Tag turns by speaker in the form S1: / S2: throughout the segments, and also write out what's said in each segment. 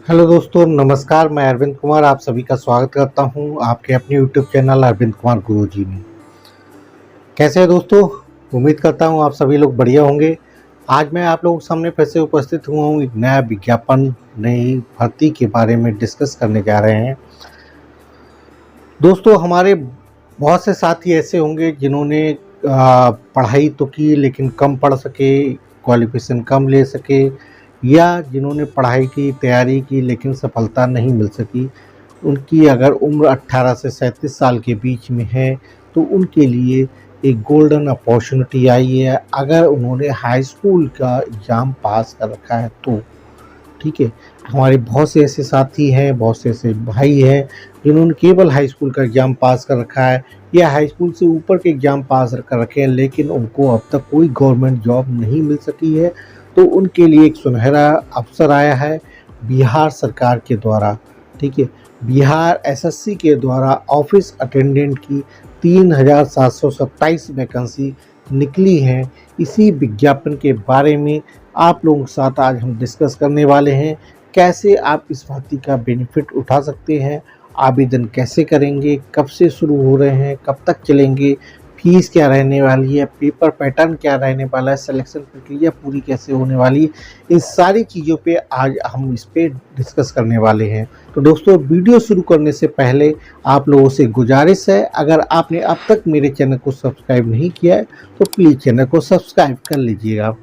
S1: Hello दोस्तों, नमस्कार। मैं अरविंद कुमार आप सभी का स्वागत करता हूं आपके अपने यूट्यूब चैनल अरविंद कुमार गुरुजी में। कैसे हैं दोस्तों? उम्मीद करता हूं आप सभी लोग बढ़िया होंगे। आज मैं आप लोगों के सामने फिर से उपस्थित हुआ हूं एक नया विज्ञापन, नई भर्ती के बारे में डिस्कस करने जा रहे हैं। दोस्तों, हमारे बहुत से साथी ऐसे होंगे जिन्होंने पढ़ाई तो की लेकिन कम पढ़ सके, क्वालिफिकेशन कम ले सके, या जिन्होंने पढ़ाई की, तैयारी की लेकिन सफलता नहीं मिल सकी। उनकी अगर उम्र 18 से 37 साल के बीच में है तो उनके लिए एक गोल्डन अपॉर्चुनिटी आई है, अगर उन्होंने हाई स्कूल का एग्ज़ाम पास कर रखा है तो। ठीक है, हमारे बहुत से ऐसे साथी हैं, बहुत से ऐसे भाई हैं जिन्होंने केवल हाई स्कूल का एग्ज़ाम पास कर रखा है या हाई स्कूल से ऊपर के एग्ज़ाम पास कर रखे हैं, लेकिन उनको अब तक कोई गवर्नमेंट जॉब नहीं मिल सकी है। तो उनके लिए एक सुनहरा अवसर आया है बिहार सरकार के द्वारा। ठीक है, बिहार एसएससी के द्वारा ऑफिस अटेंडेंट की 3727 वैकेंसी निकली हैं। इसी विज्ञापन के बारे में आप लोगों के साथ आज हम डिस्कस करने वाले हैं। कैसे आप इस भर्ती का बेनिफिट उठा सकते हैं, आवेदन कैसे करेंगे, कब से शुरू हो रहे हैं, कब तक चलेंगे, फीस क्या रहने वाली है, पेपर पैटर्न क्या रहने वाला है, सिलेक्शन प्रक्रिया पूरी कैसे होने वाली है, इन सारी चीज़ों पे आज हम इस पे डिस्कस करने वाले हैं। तो दोस्तों, वीडियो शुरू करने से पहले आप लोगों से गुजारिश है, अगर आपने अब तक मेरे चैनल को सब्सक्राइब नहीं किया है तो प्लीज़ चैनल को सब्सक्राइब कर लीजिएगा।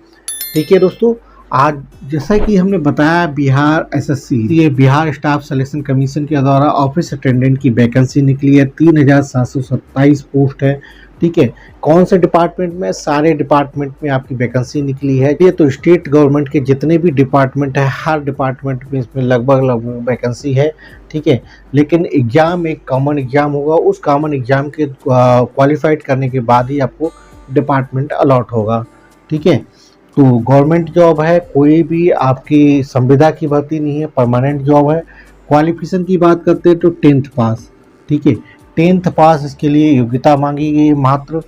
S1: ठीक है दोस्तों, आज जैसा कि हमने बताया, बिहार एसएससी, ये बिहार स्टाफ सिलेक्शन कमीशन के द्वारा ऑफिस अटेंडेंट की वैकेंसी निकली है। 3727 पोस्ट है। ठीक है, कौन से डिपार्टमेंट में? सारे डिपार्टमेंट में आपकी वैकेंसी निकली है। ये तो स्टेट गवर्नमेंट के जितने भी डिपार्टमेंट है, हर डिपार्टमेंट में इसमें लगभग वैकेंसी है। ठीक है, लेकिन एग्ज़ाम एक कॉमन एग्ज़ाम होगा। उस कॉमन एग्ज़ाम के क्वालिफाइड करने के बाद ही आपको डिपार्टमेंट अलॉट होगा। ठीक है, तो गवर्नमेंट जॉब है, कोई भी आपकी संविदा की भर्ती नहीं है, परमानेंट जॉब है। क्वालिफिकेशन की बात करते हैं तो 10th पास। ठीक है, 10th पास इसके लिए योग्यता मांगी गई है। मात्र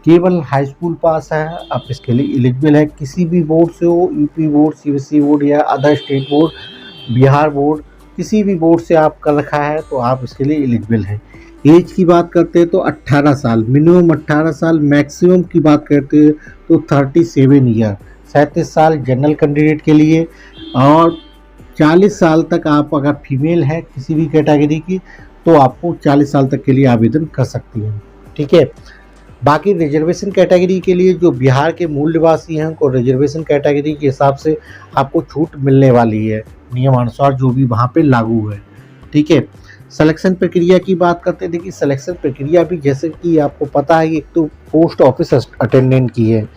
S1: केवल हाई स्कूल पास है, आप इसके लिए एलिजिबल है। किसी भी बोर्ड से हो, यूपी बोर्ड, सीबीएसई बोर्ड या other state board, Bihar board, किसी भी बोर्ड से आप कर रखा है तो आप इसके लिए एलिजिबल हैं। एज की बात करते हैं तो 18 साल, मिनिमम 18 साल, मैक्सिमम की बात करते हैं तो 37 ईयर, 37 साल जनरल कैंडिडेट के लिए। और 40 साल तक आप अगर फीमेल हैं किसी भी कैटेगरी की तो आपको 40 साल तक के लिए आवेदन कर सकती हैं। ठीक है, बाकी रिजर्वेशन कैटेगरी के लिए जो बिहार के मूल निवासी हैं उनको रिजर्वेशन कैटेगरी के हिसाब से आपको छूट मिलने वाली है, नियमानुसार जो भी वहाँ पे लागू है। ठीक है, सिलेक्शन प्रक्रिया की बात करते हैं। देखिए, सिलेक्शन प्रक्रिया भी जैसे कि आपको पता है, एक तो पोस्ट ऑफिस अटेंडेंट की है।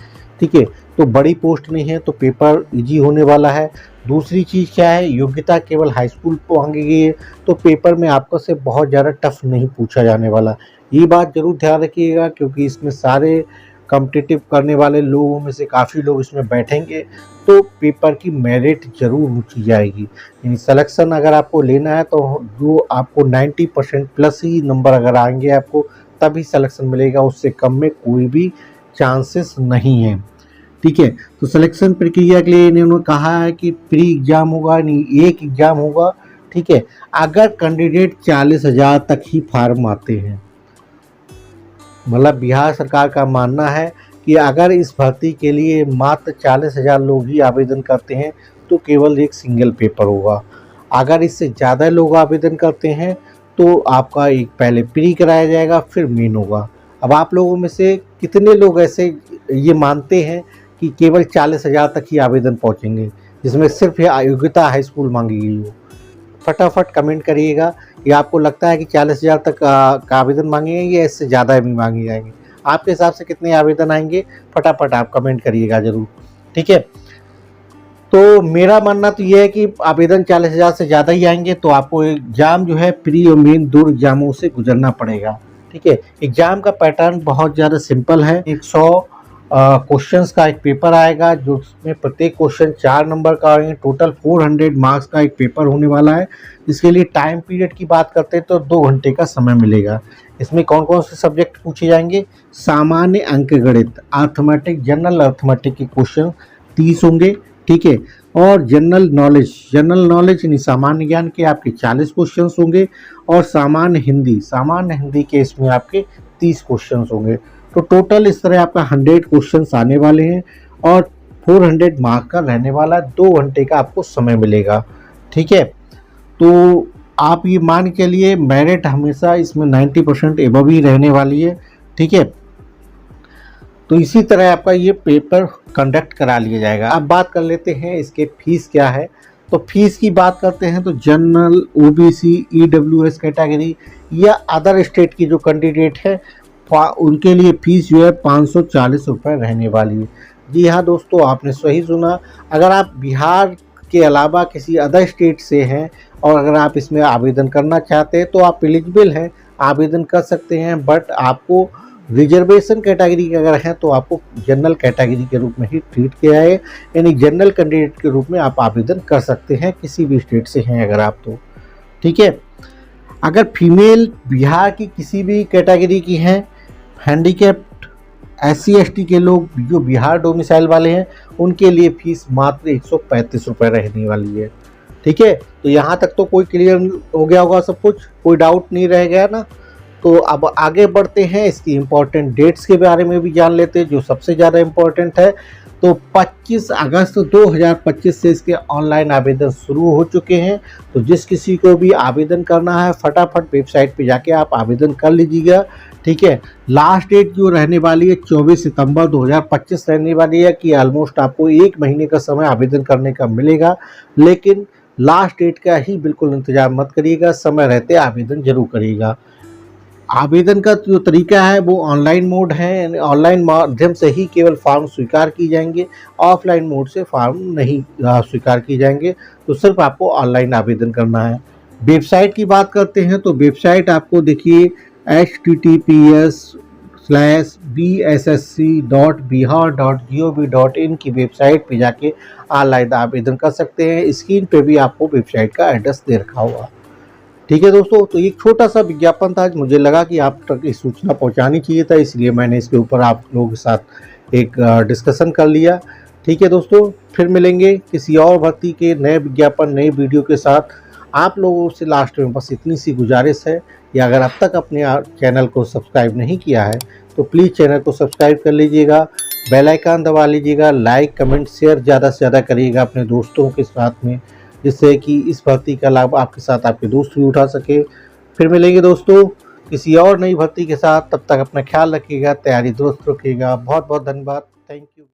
S1: ठीक है, तो बड़ी पोस्ट नहीं है तो पेपर इजी होने वाला है। दूसरी चीज़ क्या है, योग्यता केवल हाई स्कूल को मांगी गई है, तो पेपर में आपको से बहुत ज़्यादा टफ नहीं पूछा जाने वाला। ये बात ज़रूर ध्यान रखिएगा, क्योंकि इसमें सारे कॉम्पिटिटिव करने वाले लोगों में से काफ़ी लोग इसमें बैठेंगे, तो पेपर की मेरिट ज़रूर ऊँची जाएगी। यानी सिलेक्शन अगर आपको लेना है तो जो आपको 90% प्लस ही नंबर अगर आएंगे आपको, तभी सिलेक्शन मिलेगा, उससे कम में कोई भी चांसेस नहीं है। ठीक है, तो सिलेक्शन प्रक्रिया के लिए इन्होंने कहा है कि प्री एग्जाम होगा, नहीं एक एग्जाम होगा। ठीक है, अगर कैंडिडेट 40,000 तक ही फार्म आते हैं, मतलब बिहार सरकार का मानना है कि अगर इस भर्ती के लिए मात्र 40,000 लोग ही आवेदन करते हैं तो केवल एक सिंगल पेपर होगा। अगर इससे ज़्यादा लोग आवेदन करते हैं तो आपका एक पहले प्री कराया जाएगा, फिर मेन होगा। अब आप लोगों में से कितने लोग ऐसे ये मानते हैं कि केवल 40,000 तक ही आवेदन पहुंचेंगे, जिसमें सिर्फ योग्यता हाई स्कूल मांगी गई हो? फटाफट कमेंट करिएगा कि आपको लगता है कि 40,000 तक का आवेदन मांगेंगे या इससे ज़्यादा भी मांगे जाएंगे। आपके हिसाब से कितने आवेदन आएंगे, फटाफट आप कमेंट करिएगा ज़रूर। ठीक है, तो मेरा मानना तो ये है कि आवेदन 40,000 से ज़्यादा ही आएंगे, तो आपको एग्ज़ाम जो है प्री और मेन दो एग्ज़ामों से गुजरना पड़ेगा। ठीक है, एग्ज़ाम का पैटर्न बहुत ज़्यादा सिंपल है। 100 क्वेश्चंस का एक पेपर आएगा, जो उसमें प्रत्येक क्वेश्चन 4 नंबर का आएंगे। टोटल 400 मार्क्स का एक पेपर होने वाला है। इसके लिए टाइम पीरियड की बात करते हैं तो 2 घंटे का समय मिलेगा। इसमें कौन कौन से सब्जेक्ट पूछे जाएंगे? सामान्य अंक गणित, अर्थमेटिक, जनरल अर्थमेटिक के क्वेश्चन 30 होंगे। ठीक है, और जनरल नॉलेज यानी सामान्य ज्ञान के आपके 40 क्वेश्चंस होंगे और सामान्य हिंदी के इसमें आपके 30 क्वेश्चंस होंगे। तो टोटल इस तरह आपका 100 क्वेश्चंस आने वाले हैं और 400 मार्क का रहने वाला, 2 घंटे का आपको समय मिलेगा। ठीक है, तो आप ये मान के लिए मेरिट हमेशा इसमें 90% एबव ही रहने वाली है। ठीक है, तो इसी तरह आपका ये पेपर कंडक्ट करा लिया जाएगा। अब बात कर लेते हैं इसके फीस क्या है। तो फीस की बात करते हैं तो जनरल, ओबीसी, ईडब्ल्यूएस कैटेगरी या अदर स्टेट की जो कैंडिडेट है उनके लिए फीस जो है 540 रुपये रहने वाली है। जी हाँ दोस्तों, आपने सही सुना। अगर आप बिहार के अलावा किसी अदर स्टेट से हैं और अगर आप इसमें आवेदन करना चाहते हैं तो आप एलिजिबल हैं, आवेदन कर सकते हैं। बट आपको रिजर्वेशन कैटेगरी के अगर हैं तो आपको जनरल कैटेगरी के रूप में ही ट्रीट किया है, यानी जनरल कैंडिडेट के रूप में आप आवेदन कर सकते हैं किसी भी स्टेट से हैं अगर आप तो। ठीक है, अगर फीमेल बिहार की किसी भी कैटेगरी की हैं, हैंडीकैप्ड, SC ST के लोग जो बिहार डोमिसाइल वाले हैं उनके लिए फीस मात्र 135 रुपये रहने वाली है। ठीक है, तो यहाँ तक तो कोई क्लियर हो गया होगा सब कुछ, कोई डाउट नहीं रह गया ना। तो अब आगे बढ़ते हैं, इसकी इम्पोर्टेंट डेट्स के बारे में भी जान लेते हैं जो सबसे ज़्यादा इम्पोर्टेंट है। तो 25 अगस्त 2025 से इसके ऑनलाइन आवेदन शुरू हो चुके हैं। तो जिस किसी को भी आवेदन करना है फटाफट वेबसाइट पे जाके आप आवेदन कर लीजिएगा। ठीक है, लास्ट डेट जो रहने वाली है 24 सितंबर 2025 रहने वाली है कि ऑलमोस्ट आपको 1 महीने का समय आवेदन करने का मिलेगा। लेकिन लास्ट डेट का ही बिल्कुल इंतजार मत करिएगा, समय रहते आवेदन जरूर करिएगा। आवेदन का जो तरीका है वो ऑनलाइन मोड है, ऑनलाइन माध्यम से ही केवल फॉर्म स्वीकार की जाएंगे, ऑफलाइन मोड से फॉर्म नहीं स्वीकार किए जाएंगे। तो सिर्फ आपको ऑनलाइन आवेदन करना है। वेबसाइट की बात करते हैं तो वेबसाइट आपको देखिए https:/bssc.bihar.gov.in की वेबसाइट पे जाके ऑनलाइन आवेदन कर सकते हैं। स्क्रीन पे भी आपको वेबसाइट का एड्रेस दे रखा हुआ। ठीक है दोस्तों, तो एक छोटा सा विज्ञापन था, मुझे लगा कि आप तक ये सूचना पहुंचानी चाहिए था, इसलिए मैंने इसके ऊपर आप लोगों के साथ एक डिस्कशन कर लिया। ठीक है दोस्तों, फिर मिलेंगे किसी और भर्ती के नए विज्ञापन, नए वीडियो के साथ। आप लोगों से लास्ट में बस इतनी सी गुजारिश है कि अगर अब तक अपने चैनल को सब्सक्राइब नहीं किया है तो प्लीज़ चैनल को सब्सक्राइब कर लीजिएगा, बेल आइकन दबा लीजिएगा, लाइक कमेंट शेयर ज़्यादा से ज़्यादा करिएगा अपने दोस्तों के साथ में, जिससे कि इस भर्ती का लाभ आपके साथ आपके दोस्त भी उठा सके। फिर मिलेंगे दोस्तों किसी और नई भर्ती के साथ, तब तक अपना ख्याल रखिएगा, तैयारी दुरुस्त रखिएगा। बहुत बहुत धन्यवाद।